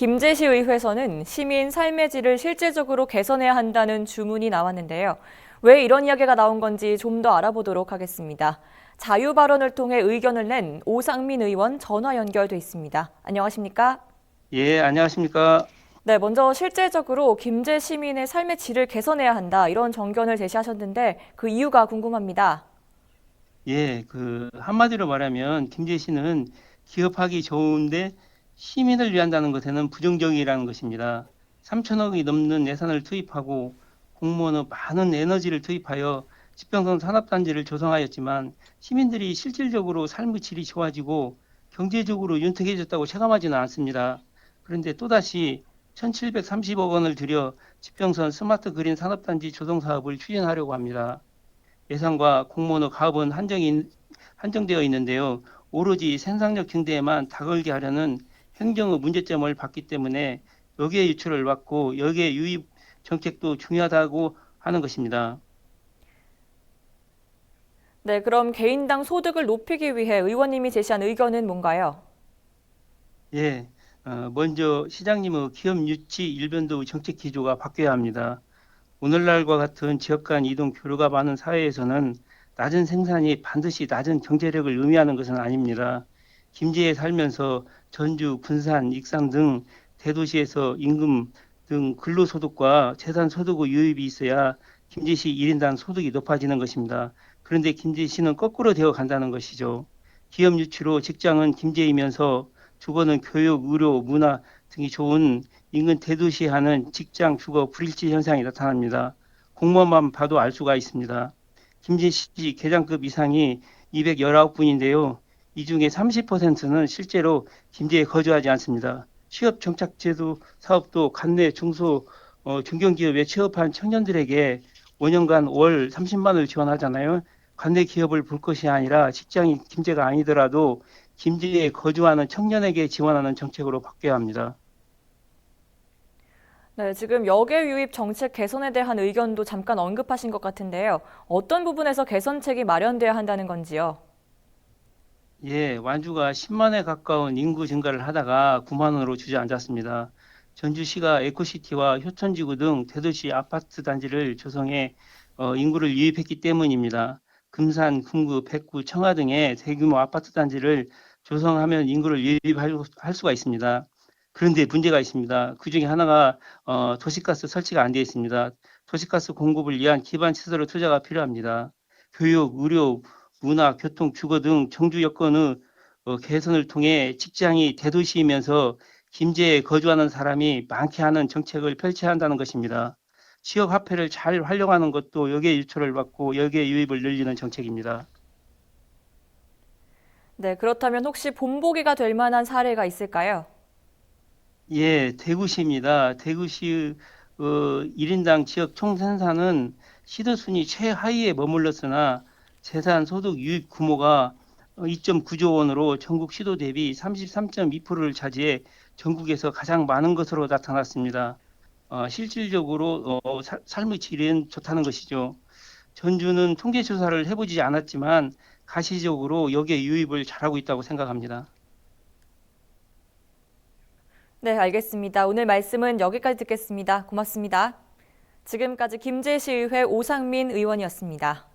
김제시 의회에서는 시민 삶의 질을 실질적으로 개선해야 한다는 주문이 나왔는데요. 왜 이런 이야기가 나온 건지 좀 더 알아보도록 하겠습니다. 자유 발언을 통해 의견을 낸 오상민 의원 전화 연결돼 있습니다. 안녕하십니까? 예, 안녕하십니까? 네, 먼저 실질적으로 김제 시민의 삶의 질을 개선해야 한다 이런 정견을 제시하셨는데 그 이유가 궁금합니다. 예, 한마디로 말하면 김제시는 기업하기 좋은데 시민을 위한다는 것에는 부정적이라는 것입니다. 3천억이 넘는 예산을 투입하고 공무원의 많은 에너지를 투입하여 지평선 산업단지를 조성하였지만 시민들이 실질적으로 삶의 질이 좋아지고 경제적으로 윤택해졌다고 체감하지는 않습니다. 그런데 또다시 1,730억 원을 들여 지평선 스마트 그린 산업단지 조성 사업을 추진하려고 합니다. 예산과 공무원의 가업은 한정되어 있는데요. 오로지 생산력 증대에만 다걸게 하려는 행정의 문제점을 봤기 때문에 여기에 유출을 받고 여기에 유입 정책도 중요하다고 하는 것입니다. 네, 그럼 개인당 소득을 높이기 위해 의원님이 제시한 의견은 뭔가요? 예, 먼저 시장님의 기업 유치 일변도 정책 기조가 바뀌어야 합니다. 오늘날과 같은 지역 간 이동 교류가 많은 사회에서는 낮은 생산이 반드시 낮은 경제력을 의미하는 것은 아닙니다. 김제에 살면서 전주, 군산, 익산 등 대도시에서 임금 등 근로소득과 재산소득의 유입이 있어야 김제시 1인당 소득이 높아지는 것입니다. 그런데 김제시는 거꾸로 되어 간다는 것이죠. 기업 유치로 직장은 김제이면서 주거는 교육, 의료, 문화 등이 좋은 인근 대도시에 하는 직장 주거 불일치 현상이 나타납니다. 공무원만 봐도 알 수가 있습니다. 김제시 계장급 이상이 219분인데요. 이 중에 30%는 실제로 김제에 거주하지 않습니다. 취업 정착제도 사업도 관내 중소 중견기업에 취업한 청년들에게 5년간 월 30만 원을 지원하잖아요. 관내 기업을 볼 것이 아니라 직장이 김제가 아니더라도 김제에 거주하는 청년에게 지원하는 정책으로 바뀌어야 합니다. 네, 지금 역외 유입 정책 개선에 대한 의견도 잠깐 언급하신 것 같은데요. 어떤 부분에서 개선책이 마련돼야 한다는 건지요? 예, 완주가 10만에 가까운 인구 증가를 하다가 9만 원으로 주저앉았습니다. 전주시가 에코시티와 효천지구 등 대도시 아파트 단지를 조성해 인구를 유입했기 때문입니다. 금산, 금구, 백구, 청하 등의 대규모 아파트 단지를 조성하면 인구를 유입할 수가 있습니다. 그런데 문제가 있습니다. 그 중에 하나가 도시가스 설치가 안 되어 있습니다. 도시가스 공급을 위한 기반 시설의 투자가 필요합니다. 교육, 의료, 문화, 교통, 주거 등 정주 여건의 개선을 통해 직장이 대도시이면서 김제에 거주하는 사람이 많게 하는 정책을 펼쳐야 한다는 것입니다. 지역 화폐를 잘 활용하는 것도 여기에 유출을 받고 여기에 유입을 늘리는 정책입니다. 네, 그렇다면 혹시 본보기가 될 만한 사례가 있을까요? 예, 대구시입니다. 대구시 1인당 지역 총생산은 시도 순위 최하위에 머물렀으나 재산 소득 유입 규모가 2.9조 원으로 전국 시도 대비 33.2%를 차지해 전국에서 가장 많은 것으로 나타났습니다. 실질적으로 삶의 질은 좋다는 것이죠. 전주는 통계 조사를 해보지 않았지만 가시적으로 여기에 유입을 잘하고 있다고 생각합니다. 네, 알겠습니다. 오늘 말씀은 여기까지 듣겠습니다. 고맙습니다. 지금까지 김제시의회 오상민 의원이었습니다.